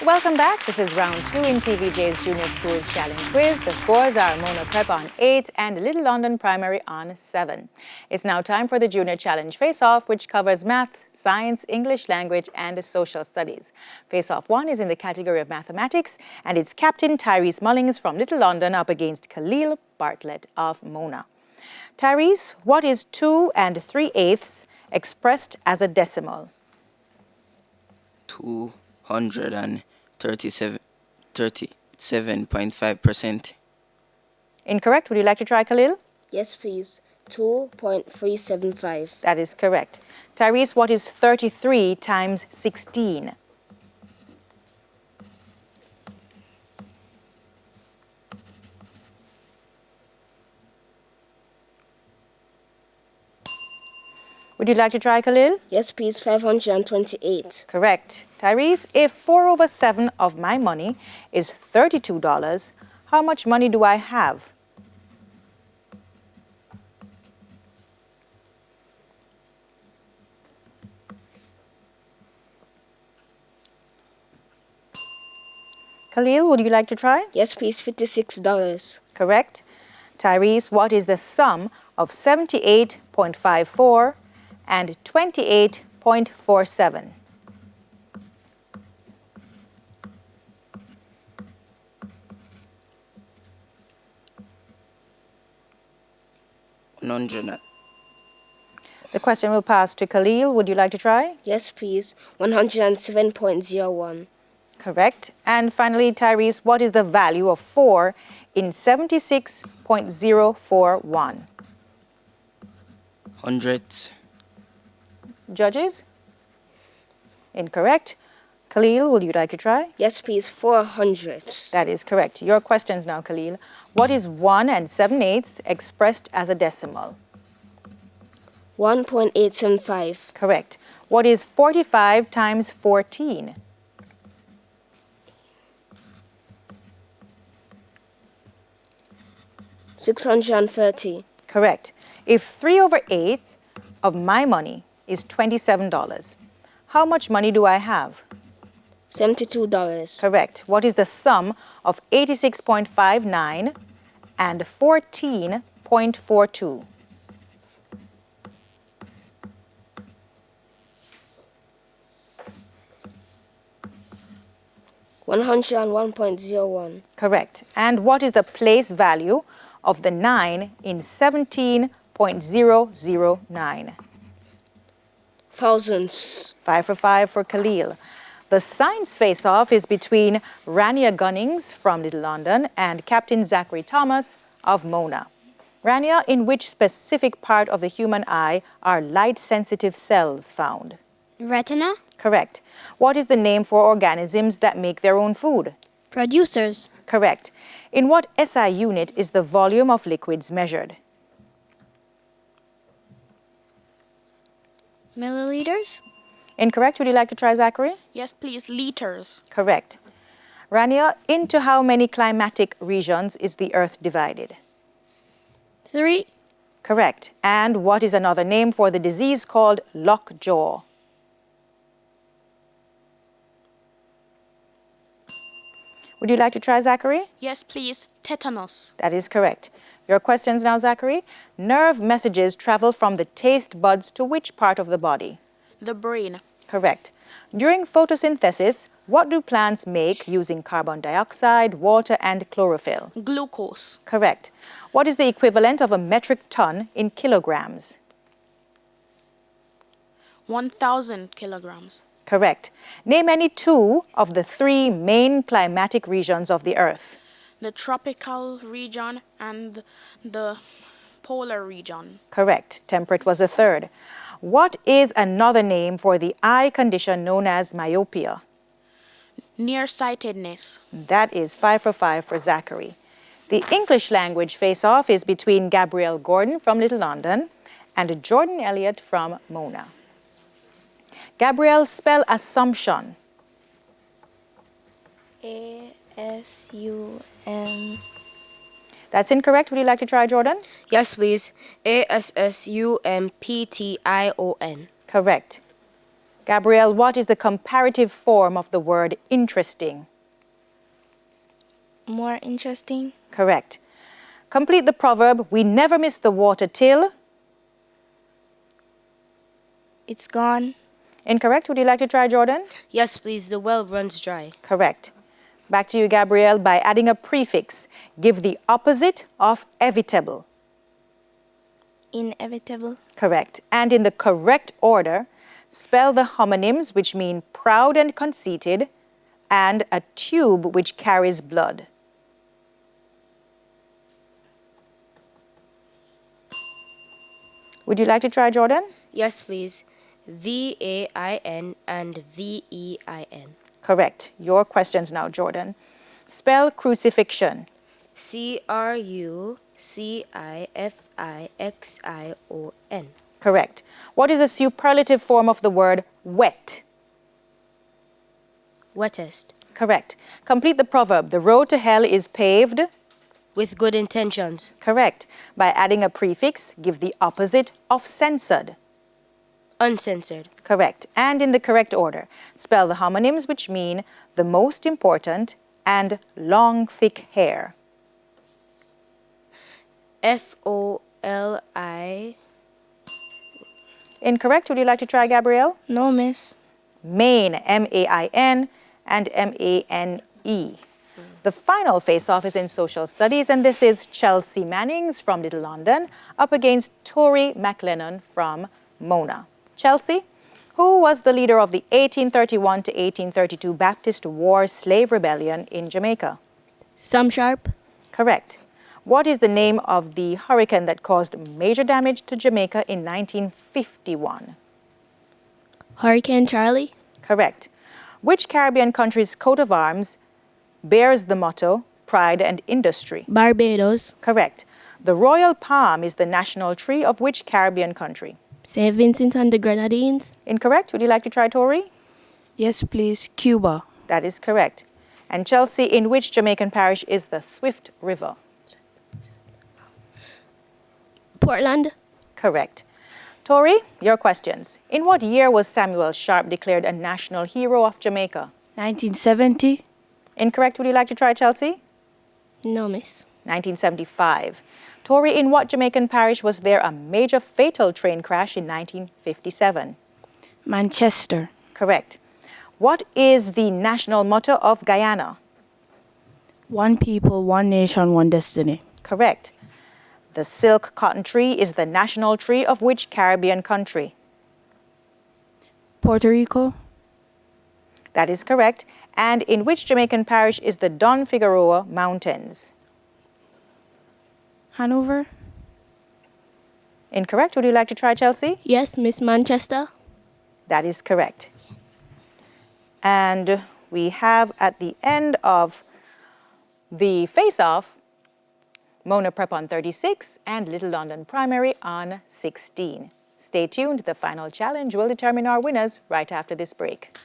Welcome back. This is round 2 in TVJ's Junior Schools Challenge Quiz. The scores are Mona Prep on 8 and Little London Primary on 7. It's now time for the Junior Challenge Face-Off, which covers math, science, English language, and social studies. Face-Off 1 is in the category of mathematics, and it's Captain Tyrese Mullings from Little London up against Khalil Bartlett of Mona. Tyrese, what is 2 3/8 expressed as a decimal? 237.5%. Incorrect. Would you like to try, Khalil? Yes, please. 2.375. That is correct. Tyrese, what is 33 times 16? Would you like to try, Khalil? Yes, please. 528. Correct. Tyrese, if 4/7 of my money is $32, how much money do I have? Khalil, would you like to try? Yes, please. $56. Correct. Tyrese, what is the sum of 78.54 and 28.47? The question will pass to Khalil. Would you like to try? Yes, please. 107.01. Correct. And finally, Tyrese, what is the value of 4 in 76.041? Hundreds. Judges? Incorrect. Khalil, would you like to try? Yes, please. 400. That is correct. Your questions now, Khalil. What is 1 7/8 expressed as a decimal? 1.875. Correct. What is 45 times 14? $630. Correct. If 3/8 of my money is $27, how much money do I have? $72. Correct. What is the sum of 86.59 and 14.42? $101.01. Correct. And what is the place value of the 9 in 17.009? Thousands. 5 for 5 for Khalil. The science face-off is between Rania Gunnings from Little London and Captain Zachary Thomas of Mona. Rania, in which specific part of the human eye are light-sensitive cells found? Retina? Correct. What is the name for organisms that make their own food? Producers. Correct. In what SI unit is the volume of liquids measured? Milliliters? Incorrect. Would you like to try, Zachary? Yes, please. Liters. Correct. Rania, into how many climatic regions is the Earth divided? 3. Correct. And what is another name for the disease called lockjaw? Would you like to try, Zachary? Yes, please. Tetanus. That is correct. Your questions now, Zachary. Nerve messages travel from the taste buds to which part of the body? The brain. Correct. During photosynthesis, what do plants make using carbon dioxide, water, and chlorophyll? Glucose. Correct. What is the equivalent of a metric ton in kilograms? 1,000 kilograms. Correct. Name any 2 of the 3 main climatic regions of the Earth. The tropical region and the polar region. Correct. Temperate was the 3rd. What is another name for the eye condition known as myopia? Nearsightedness. That is 5 for 5 for Zachary. The English language face-off is between Gabrielle Gordon from Little London and Jordan Elliott from Mona. Gabrielle, spell assumption. ASUM. That's incorrect. Would you like to try, Jordan? Yes, please. ASSUMPTION. Correct. Gabrielle, what is the comparative form of the word interesting? More interesting. Correct. Complete the proverb, we never miss the water till. It's gone. Incorrect. Would you like to try, Jordan? Yes, please. The well runs dry. Correct. Back to you, Gabrielle. By adding a prefix, give the opposite of evitable. Inevitable. Correct. And in the correct order, spell the homonyms which mean proud and conceited and a tube which carries blood. Would you like to try, Jordan? Yes, please. VAIN and VEIN. Correct. Your questions now, Jordan. Spell crucifixion. CRUCIFIXION. Correct. What is the superlative form of the word wet? Wettest. Correct. Complete the proverb. The road to hell is paved. With good intentions. Correct. By adding a prefix, give the opposite of censored. Uncensored. Correct. And in the correct order, spell the homonyms which mean the most important and long, thick hair. FOLI. Incorrect. Would you like to try, Gabrielle? No, miss. Main, M-A-I-N and M-A-N-E. The final face-off is in social studies, and this is Chelsea Mannings from Little London up against Tori McLennan from Mona. Chelsea, who was the leader of the 1831 to 1832 Baptist War Slave Rebellion in Jamaica? Sam Sharp. Correct. What is the name of the hurricane that caused major damage to Jamaica in 1951? Hurricane Charlie. Correct. Which Caribbean country's coat of arms bears the motto Pride and Industry? Barbados. Correct. The royal palm is the national tree of which Caribbean country? St. Vincent and the Grenadines. Incorrect. Would you like to try, Tori? Yes, please. Cuba. That is correct. And Chelsea, in which Jamaican parish is the Swift River? Portland. Correct. Tori, your questions. In what year was Samuel Sharp declared a national hero of Jamaica? 1970. Incorrect. Would you like to try, Chelsea? No, miss. 1975. Tori, in what Jamaican parish was there a major fatal train crash in 1957? Manchester. Correct. What is the national motto of Guyana? One people, one nation, one destiny. Correct. The silk cotton tree is the national tree of which Caribbean country? Puerto Rico. That is correct. And in which Jamaican parish is the Don Figueroa Mountains? Hanover. Incorrect. Would you like to try, Chelsea? Yes, Miss Manchester. That is correct. And we have at the end of the face-off, Mona Prep on 36 and Little London Primary on 16. Stay tuned. The final challenge will determine our winners right after this break.